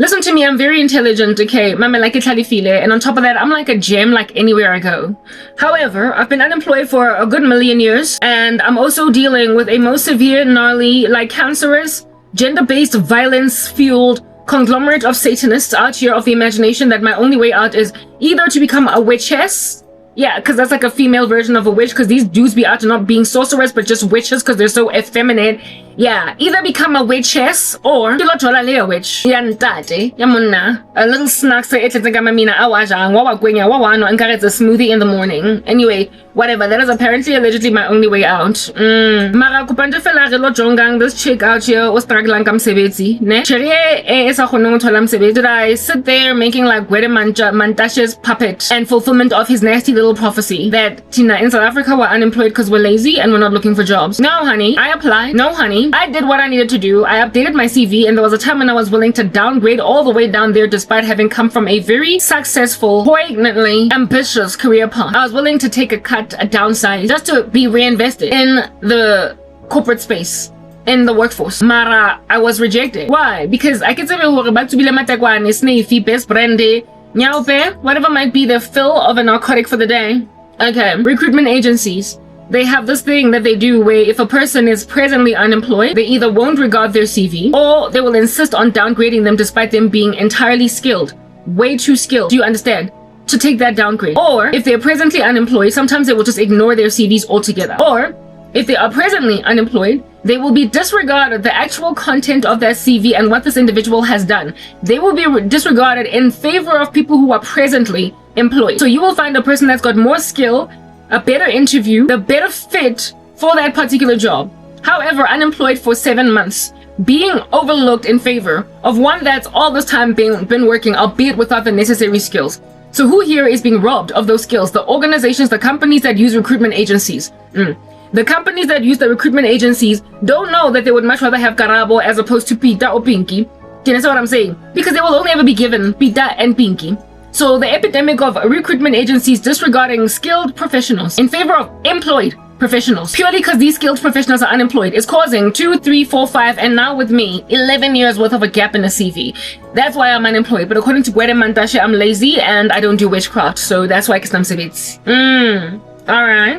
Listen to me, I'm very intelligent, okay? And on top of that, I'm like a gem like anywhere I go. However, I've been unemployed for a good million years, and I'm also dealing with a most severe, gnarly, like cancerous, gender-based, violence-fueled conglomerate of Satanists out here of the imagination that my only way out is either to become a witchess. Yeah, because that's like a female version of a witch, because these dudes be out to not being sorcerers, but just witches because they're so effeminate. Yeah, either become a witchess or a witch. A little snack say it's a smoothie in the morning. Anyway, whatever, that is apparently allegedly my only way out. Mara kupanta fela re lo jongang this chick out here o struggling ka msebetsi, ne? Cherie e sa kgoneng ho thola msebetsi. Did I sit there making like Gwede Mantashe's puppet and fulfillment of his nasty little prophecy that Tina in South Africa we're unemployed because we're lazy and we're not looking for jobs? No, honey. I applied. No, honey. I did what I needed to do. I updated my CV, and there was a time when I was willing to downgrade all the way down there despite having come from a very successful, poignantly ambitious career path. I was willing to take a cut, a downsize, just to be reinvested in the corporate space, in the workforce. Mara, I was rejected. Why? Because I can say best brandy, whatever might be the fill of a narcotic for the day. Okay, recruitment agencies. They have this thing that they do where if a person is presently unemployed, they either won't regard their CV or they will insist on downgrading them despite them being entirely skilled. Way too skilled. Do you understand? To take that downgrade. Or if they're presently unemployed, sometimes they will just ignore their CVs altogether. Or if they are presently unemployed, they will be disregarded the actual content of their CV and what this individual has done. They will be disregarded in favor of people who are presently employed. So you will find a person that's got more skill, a better interview, the better fit for that particular job. However, unemployed for 7 months, being overlooked in favor of one that's all this time been working, albeit without the necessary skills. So who here is being robbed of those skills? The organizations, the companies that use recruitment agencies. The companies that use the recruitment agencies don't know that they would much rather have Karabo as opposed to Pita or Pinky. Do you understand what I'm saying? Because they will only ever be given Pita and Pinky. So the epidemic of recruitment agencies disregarding skilled professionals in favor of employed professionals, purely because these skilled professionals are unemployed, is causing 2, 3, 4, 5, and now with me, 11 years worth of a gap in the CV. That's why I'm unemployed. But according to Gwede Mantashe, I'm lazy and I don't do witchcraft. So that's why I'm Alright.